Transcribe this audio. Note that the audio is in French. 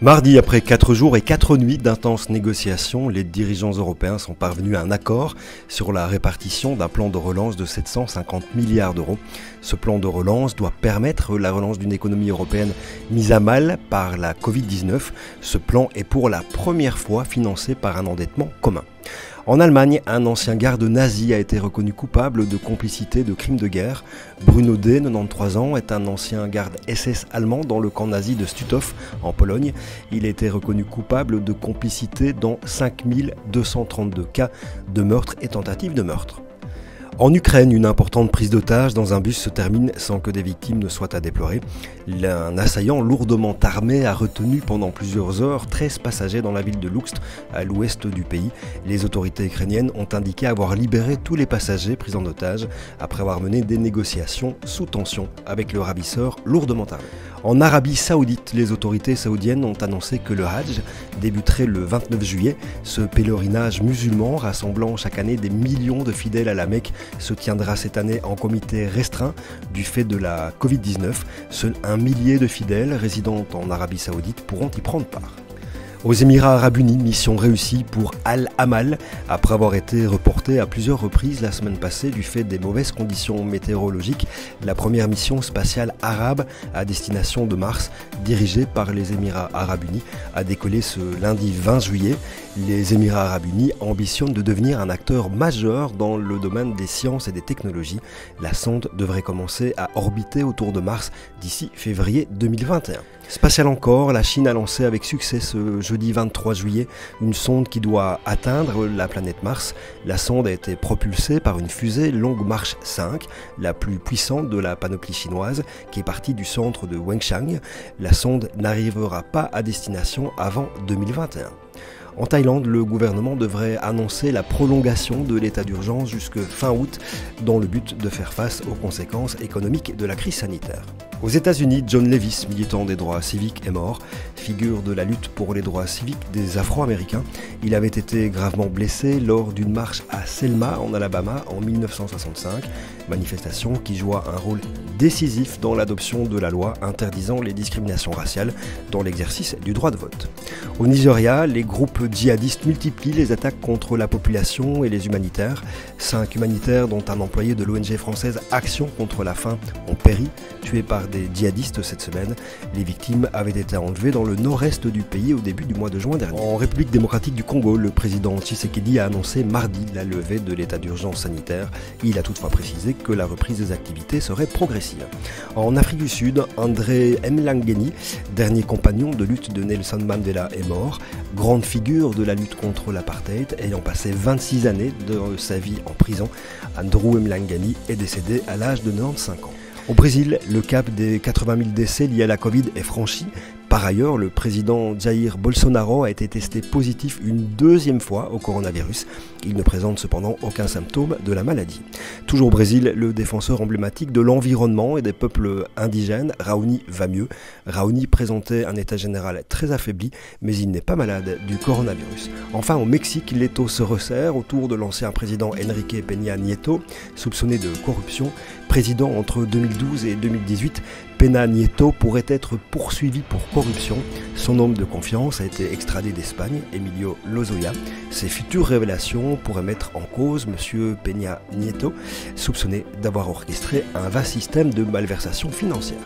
Mardi, après 4 jours et 4 nuits d'intenses négociations, les dirigeants européens sont parvenus à un accord sur la répartition d'un plan de relance de 750 milliards d'euros. Ce plan de relance doit permettre la relance d'une économie européenne mise à mal par la Covid-19. Ce plan est pour la première fois financé par un endettement commun. En Allemagne, un ancien garde nazi a été reconnu coupable de complicité de crimes de guerre. Bruno D., 93 ans, est un ancien garde SS allemand dans le camp nazi de Stutthof, en Pologne. Il a été reconnu coupable de complicité dans 5232 cas de meurtre et tentatives de meurtre. En Ukraine, une importante prise d'otage dans un bus se termine sans que des victimes ne soient à déplorer. Un assaillant lourdement armé a retenu pendant plusieurs heures 13 passagers dans la ville de Loutsk, à l'ouest du pays. Les autorités ukrainiennes ont indiqué avoir libéré tous les passagers pris en otage après avoir mené des négociations sous tension avec le ravisseur lourdement armé. En Arabie Saoudite, les autorités saoudiennes ont annoncé que le Hajj débuterait le 29 juillet. Ce pèlerinage musulman, rassemblant chaque année des millions de fidèles à la Mecque, se tiendra cette année en comité restreint du fait de la Covid-19. Seuls 1 millier de fidèles résidant en Arabie Saoudite pourront y prendre part. Aux Émirats Arabes Unis, mission réussie pour Al-Amal, après avoir été reportée à plusieurs reprises la semaine passée du fait des mauvaises conditions météorologiques. La première mission spatiale arabe à destination de Mars, dirigée par les Émirats Arabes Unis, a décollé ce lundi 20 juillet. Les Émirats Arabes Unis ambitionnent de devenir un acteur majeur dans le domaine des sciences et des technologies. La sonde devrait commencer à orbiter autour de Mars d'ici février 2021. Spatial encore, la Chine a lancé avec succès ce jeudi 23 juillet une sonde qui doit atteindre la planète Mars. La sonde a été propulsée par une fusée Longue Marche 5, la plus puissante de la panoplie chinoise, qui est partie du centre de Wengchang. La sonde n'arrivera pas à destination avant 2021. En Thaïlande, le gouvernement devrait annoncer la prolongation de l'état d'urgence jusque fin août dans le but de faire face aux conséquences économiques de la crise sanitaire. Aux États-Unis, John Lewis, militant des droits civiques, est mort. Figure de la lutte pour les droits civiques des Afro-Américains, il avait été gravement blessé lors d'une marche à Selma, en Alabama, en 1965, manifestation qui joua un rôle décisif dans l'adoption de la loi interdisant les discriminations raciales dans l'exercice du droit de vote. Au Nigeria, les groupes djihadistes multiplient les attaques contre la population et les humanitaires. 5 humanitaires, dont un employé de l'ONG française Action contre la faim, ont péri, tués par des djihadistes cette semaine. Les victimes avaient été enlevées dans le nord-est du pays au début du mois de juin dernier. En République démocratique du Congo, le président Tshisekedi a annoncé mardi la levée de l'état d'urgence sanitaire. Il a toutefois précisé que la reprise des activités serait progressive. En Afrique du Sud, André Mlangeni, dernier compagnon de lutte de Nelson Mandela, est mort. Grande figure de la lutte contre l'apartheid, ayant passé 26 années de sa vie en prison, Andrew Mlangeni est décédé à l'âge de 95 ans. Au Brésil, le cap des 80 000 décès liés à la Covid est franchi. Par ailleurs, le président Jair Bolsonaro a été testé positif une deuxième fois au coronavirus. Il ne présente cependant aucun symptôme de la maladie. Toujours au Brésil, le défenseur emblématique de l'environnement et des peuples indigènes, Raoni, va mieux. Raoni présentait un état général très affaibli, mais il n'est pas malade du coronavirus. Enfin, au Mexique, l'étau se resserre autour de l'ancien président Enrique Peña Nieto, soupçonné de corruption. Président entre 2012 et 2018, Peña Nieto pourrait être poursuivi pour corruption. Son homme de confiance a été extradé d'Espagne, Emilio Lozoya. Ces futures révélations pourraient mettre en cause M. Peña Nieto, soupçonné d'avoir orchestré un vaste système de malversation financière.